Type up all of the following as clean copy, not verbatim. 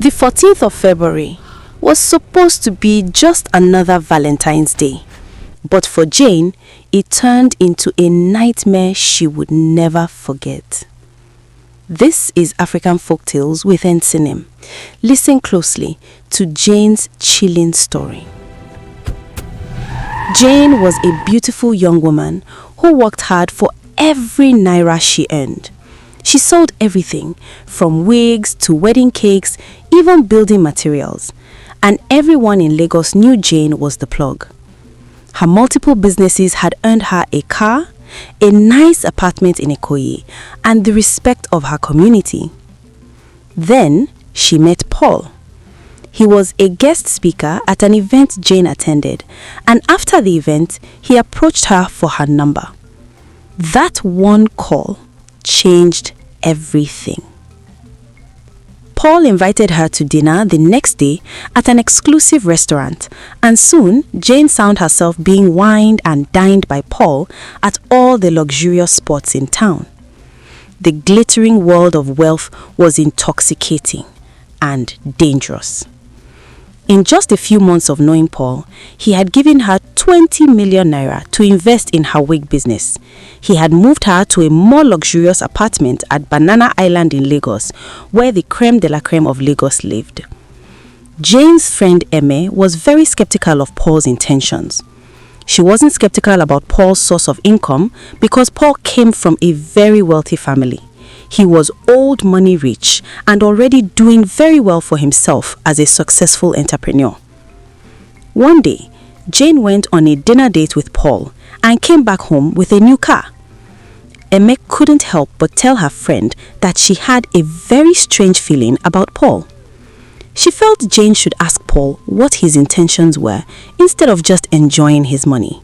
The 14th of February was supposed to be just another Valentine's Day, but for Jane, it turned into a nightmare she would never forget. This is African Folktales with Ensinim. Listen closely to Jane's chilling story. Jane was a beautiful young woman who worked hard for every naira she earned. She sold everything, from wigs to wedding cakes, even building materials. And everyone in Lagos knew Jane was the plug. Her multiple businesses had earned her a car, a nice apartment in Ikoyi, and the respect of her community. Then she met Paul. He was a guest speaker at an event Jane attended, and after the event, he approached her for her number. That one call changed everything. Paul invited her to dinner the next day at an exclusive restaurant, and soon Jane found herself being wined and dined by Paul at all the luxurious spots in town. The glittering world of wealth was intoxicating and dangerous. In just a few months of knowing Paul, he had given her 20 million naira to invest in her wig business. He had moved her to a more luxurious apartment at Banana Island in Lagos, where the creme de la creme of Lagos lived. Jane's friend Eme was very skeptical of Paul's intentions. She wasn't skeptical about Paul's source of income because Paul came from a very wealthy family. He was old money rich and already doing very well for himself as a successful entrepreneur. One day, Jane went on a dinner date with Paul and came back home with a new car. Eme couldn't help but tell her friend that she had a very strange feeling about Paul. She felt Jane should ask Paul what his intentions were instead of just enjoying his money.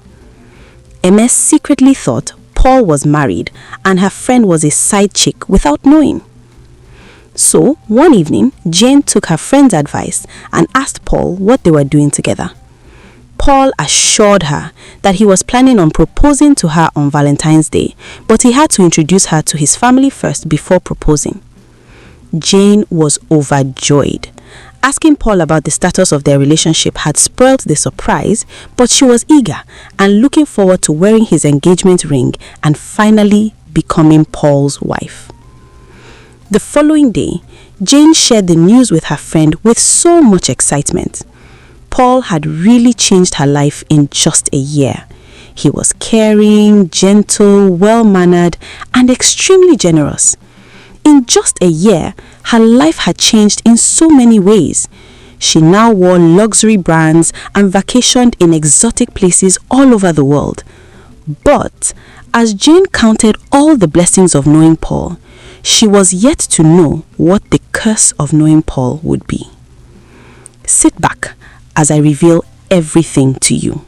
Eme secretly thought Paul was married and her friend was a side chick without knowing. So, one evening, Jane took her friend's advice and asked Paul what they were doing together. Paul assured her that he was planning on proposing to her on Valentine's Day, but he had to introduce her to his family first before proposing. Jane was overjoyed. Asking Paul about the status of their relationship had spoiled the surprise, but she was eager and looking forward to wearing his engagement ring and finally becoming Paul's wife. The following day, Jane shared the news with her friend with so much excitement. Paul had really changed her life in just a year. He was caring, gentle, well-mannered, and extremely generous. In just a year, her life had changed in so many ways. She now wore luxury brands and vacationed in exotic places all over the world. But as Jane counted all the blessings of knowing Paul, she was yet to know what the curse of knowing Paul would be. Sit back as I reveal everything to you.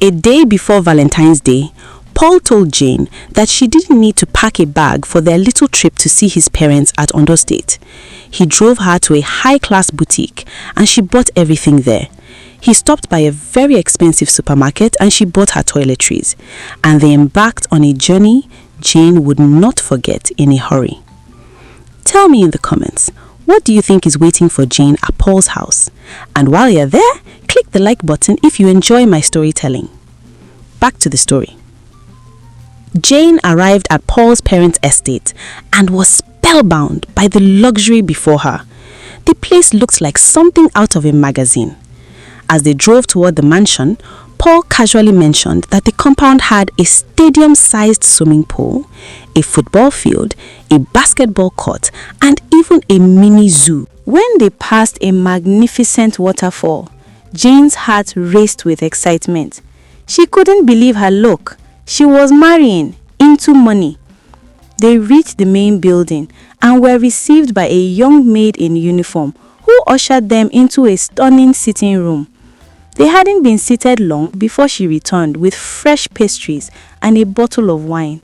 A day before Valentine's Day, Paul told Jane that she didn't need to pack a bag for their little trip to see his parents at Ondo State. He drove her to a high-class boutique and she bought everything there. He stopped by a very expensive supermarket and she bought her toiletries. And they embarked on a journey Jane would not forget in a hurry. Tell me in the comments, what do you think is waiting for Jane at Paul's house? And while you're there, click the like button if you enjoy my storytelling. Back to the story. Jane arrived at Paul's parents' estate and was spellbound by the luxury before her. The place looked like something out of a magazine. As they drove toward the mansion, Paul casually mentioned that the compound had a stadium-sized swimming pool, a football field, a basketball court, and even a mini zoo. When they passed a magnificent waterfall, Jane's heart raced with excitement. She couldn't believe her luck. She was marrying into money. They reached the main building and were received by a young maid in uniform who ushered them into a stunning sitting room. They hadn't been seated long before she returned with fresh pastries and a bottle of wine.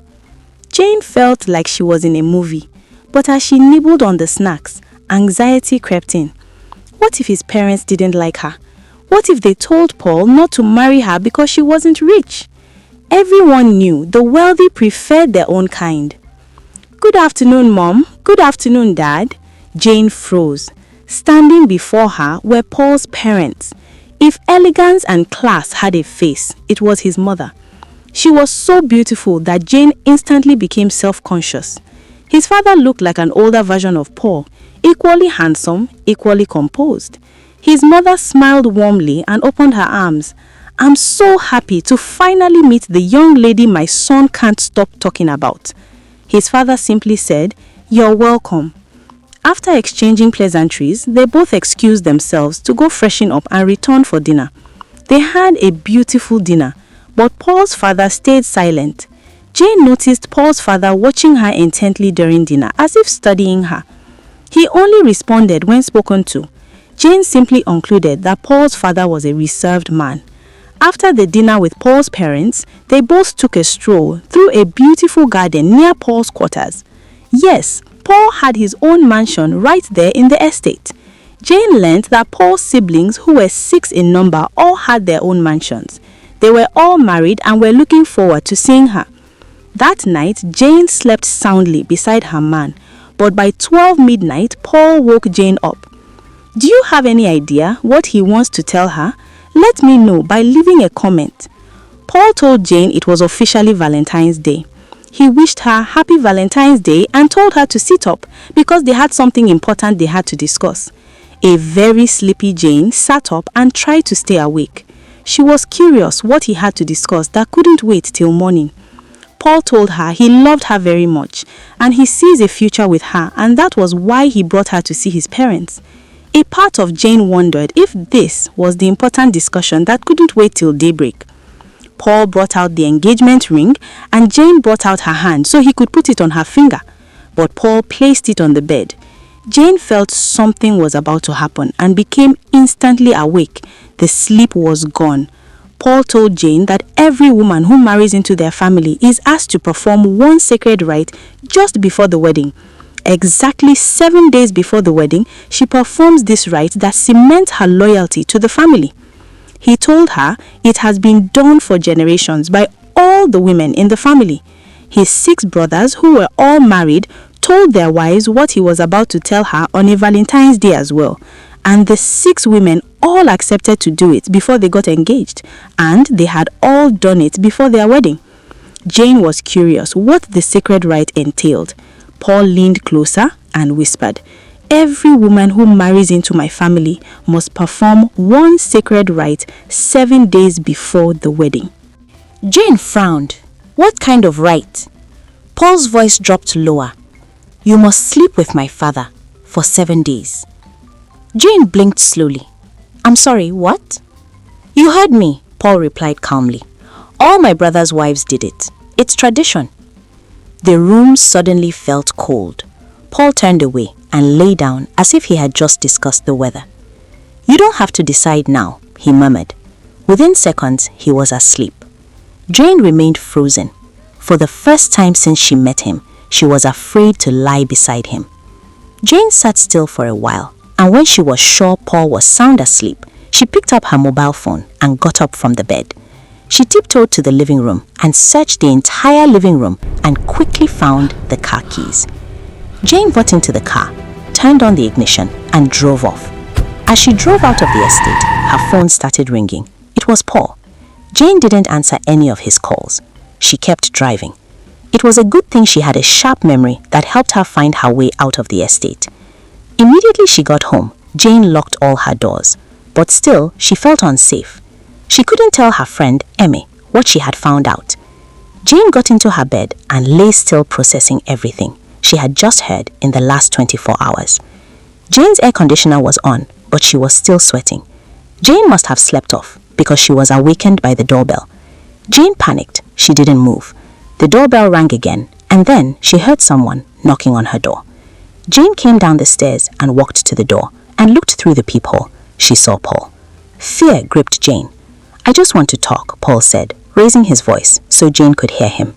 Jane felt like she was in a movie, but as she nibbled on the snacks, anxiety crept in. What if his parents didn't like her? What if they told Paul not to marry her because she wasn't rich? Everyone knew the wealthy preferred their own kind. "Good afternoon, Mom. Good afternoon, Dad," Jane froze. Standing before her were Paul's parents. If elegance and class had a face, it was his mother. She was so beautiful that Jane instantly became self-conscious. His father looked like an older version of Paul, equally handsome, equally composed. His mother smiled warmly and opened her arms. "I'm so happy to finally meet the young lady my son can't stop talking about." His father simply said, "You're welcome." After exchanging pleasantries, they both excused themselves to go freshen up and return for dinner. They had a beautiful dinner, but Paul's father stayed silent. Jane noticed Paul's father watching her intently during dinner, as if studying her. He only responded when spoken to. Jane simply concluded that Paul's father was a reserved man. After the dinner with Paul's parents, they both took a stroll through a beautiful garden near Paul's quarters. Yes, Paul had his own mansion right there in the estate. Jane learned that Paul's siblings, who were 6 in number, all had their own mansions. They were all married and were looking forward to seeing her. That night, Jane slept soundly beside her man, but by 12 midnight, Paul woke Jane up. Do you have any idea what he wants to tell her? Let me know by leaving a comment. Paul told Jane it was officially Valentine's Day. He wished her happy Valentine's Day and told her to sit up because they had something important they had to discuss. A very sleepy Jane sat up and tried to stay awake. She was curious what he had to discuss that couldn't wait till morning. Paul told her he loved her very much and he sees a future with her, and that was why he brought her to see his parents. A part of Jane wondered if this was the important discussion that couldn't wait till daybreak. Paul brought out the engagement ring and Jane brought out her hand so he could put it on her finger, but Paul placed it on the bed. Jane felt something was about to happen and became instantly awake. The sleep was gone. Paul told Jane that every woman who marries into their family is asked to perform one sacred rite just before the wedding. Exactly 7 days before the wedding, she performs this rite that cements her loyalty to the family. He told her it has been done for generations by all the women in the family. His 6 brothers, who were all married, told their wives what he was about to tell her on a Valentine's Day as well. And the 6 women all accepted to do it before they got engaged, and they had all done it before their wedding. Jane was curious what the sacred rite entailed. Paul leaned closer and whispered, "Every woman who marries into my family must perform one sacred rite 7 days before the wedding." Jane frowned. What kind of rite? Paul's voice dropped lower. "You must sleep with my father for 7 days. Jane blinked slowly. "I'm sorry, what?" "You heard me," Paul replied calmly. "All my brothers' wives did it. It's tradition." The room suddenly felt cold. Paul turned away and lay down as if he had just discussed the weather. "You don't have to decide now," he murmured. Within seconds, he was asleep. Jane remained frozen. For the first time since she met him, she was afraid to lie beside him. Jane sat still for a while, and when she was sure Paul was sound asleep, she picked up her mobile phone and got up from the bed. She tiptoed to the living room and searched the entire living room and quickly found the car keys. Jane got into the car, turned on the ignition, and drove off. As she drove out of the estate, her phone started ringing. It was Paul. Jane didn't answer any of his calls. She kept driving. It was a good thing she had a sharp memory that helped her find her way out of the estate. Immediately she got home, Jane locked all her doors, but still she felt unsafe. She couldn't tell her friend, Emmy, what she had found out. Jane got into her bed and lay still processing everything she had just heard in the last 24 hours. Jane's air conditioner was on, but she was still sweating. Jane must have slept off because she was awakened by the doorbell. Jane panicked. She didn't move. The doorbell rang again, and then she heard someone knocking on her door. Jane came down the stairs and walked to the door and looked through the peephole. She saw Paul. Fear gripped Jane. "I just want to talk," Paul said, raising his voice so Jane could hear him.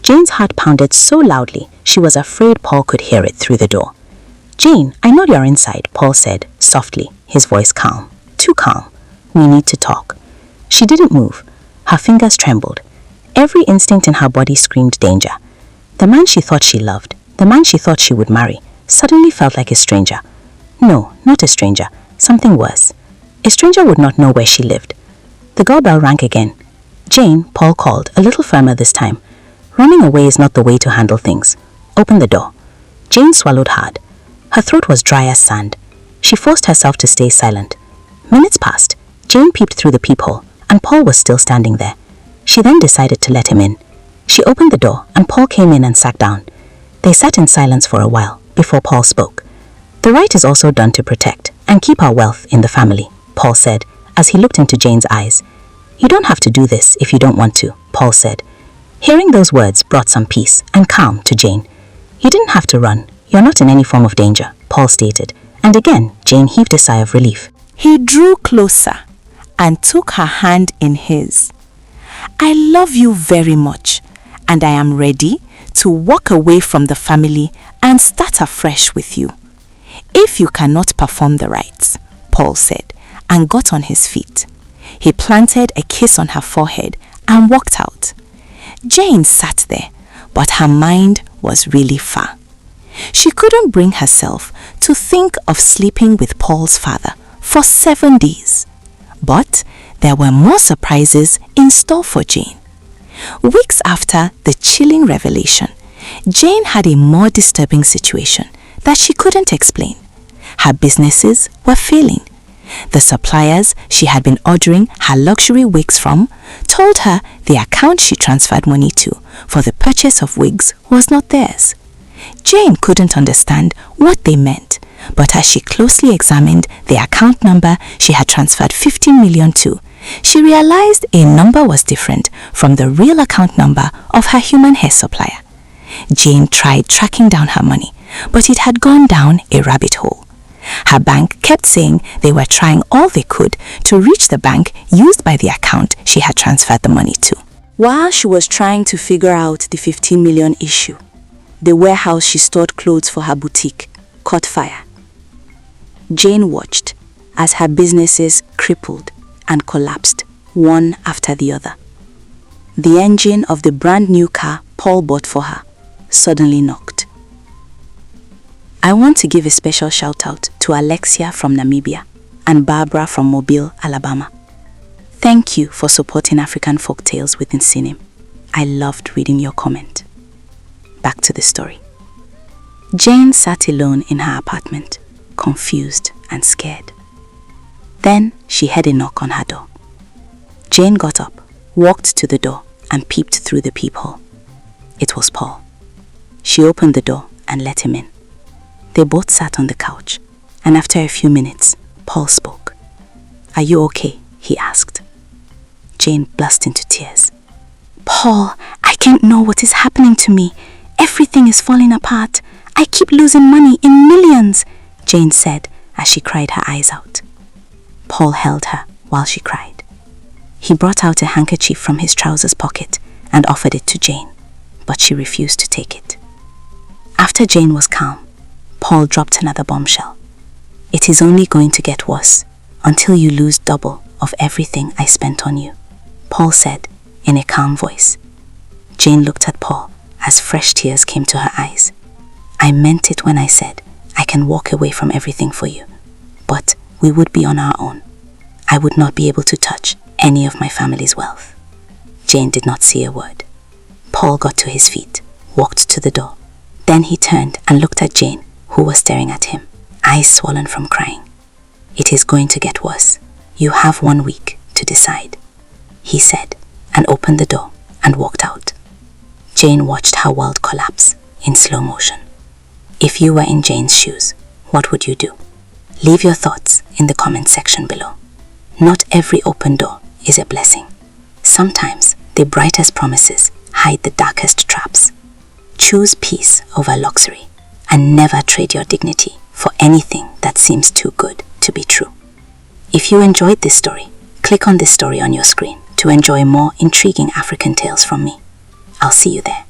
Jane's heart pounded so loudly she was afraid Paul could hear it through the door. "Jane, I know you're inside," Paul said, softly, his voice calm. "Too calm. We need to talk." She didn't move. Her fingers trembled. Every instinct in her body screamed danger. The man she thought she loved, the man she thought she would marry, suddenly felt like a stranger. No, not a stranger. Something worse. A stranger would not know where she lived. The doorbell rang again. Jane, Paul called, a little firmer this time. Running away is not the way to handle things. Open the door. Jane swallowed hard. Her throat was dry as sand. She forced herself to stay silent. Minutes passed. Jane peeped through the peephole, and Paul was still standing there. She then decided to let him in. She opened the door, and Paul came in and sat down. They sat in silence for a while, before Paul spoke. The right is also done to protect and keep our wealth in the family, Paul said, as he looked into Jane's eyes. You don't have to do this if you don't want to, Paul said. Hearing those words brought some peace and calm to Jane. You didn't have to run. You're not in any form of danger, Paul stated. And again, Jane heaved a sigh of relief. He drew closer and took her hand in his. I love you very much, and I am ready to walk away from the family and start afresh with you. If you cannot perform the rites, Paul said, and got on his feet. He planted a kiss on her forehead and walked out. Jane sat there, but her mind was really far. She couldn't bring herself to think of sleeping with Paul's father for 7 days. But there were more surprises in store for Jane. Weeks after the chilling revelation, Jane had a more disturbing situation that she couldn't explain. Her businesses were failing. The suppliers she had been ordering her luxury wigs from told her the account she transferred money to for the purchase of wigs was not theirs. Jane couldn't understand what they meant, but as she closely examined the account number she had transferred 15 million to, she realized a number was different from the real account number of her human hair supplier. Jane tried tracking down her money, but it had gone down a rabbit hole. Her bank kept saying they were trying all they could to reach the bank used by the account she had transferred the money to. While she was trying to figure out the 15 million issue, the warehouse she stored clothes for her boutique caught fire. Jane watched as her businesses crippled and collapsed one after the other. The engine of the brand new car Paul bought for her suddenly knocked. I want to give a special shout out to Alexia from Namibia and Barbara from Mobile, Alabama. Thank you for supporting African folktales with Insinim. I loved reading your comment. Back to the story. Jane sat alone in her apartment, confused and scared. Then she heard a knock on her door. Jane got up, walked to the door, and peeped through the peephole. It was Paul. She opened the door and let him in. They both sat on the couch, and after a few minutes, Paul spoke. Are you okay? He asked. Jane burst into tears. Paul, I can't know what is happening to me. Everything is falling apart. I keep losing money in millions, Jane said as she cried her eyes out. Paul held her while she cried. He brought out a handkerchief from his trousers pocket and offered it to Jane, but she refused to take it. After Jane was calm, Paul dropped another bombshell. It is only going to get worse until you lose double of everything I spent on you, Paul said in a calm voice. Jane looked at Paul as fresh tears came to her eyes. I meant it when I said I can walk away from everything for you, but we would be on our own. I would not be able to touch any of my family's wealth. Jane did not say a word. Paul got to his feet, walked to the door. Then he turned and looked at Jane, who was staring at him, eyes swollen from crying. It is going to get worse. You have 1 week to decide, he said, and opened the door and walked out. Jane watched her world collapse in slow motion. If you were in Jane's shoes, what would you do? Leave your thoughts in the comment section below. Not every open door is a blessing. Sometimes the brightest promises hide the darkest traps. Choose peace over luxury and never trade your dignity for anything that seems too good to be true. If you enjoyed this story, click on this story on your screen to enjoy more intriguing African tales from me. I'll see you there.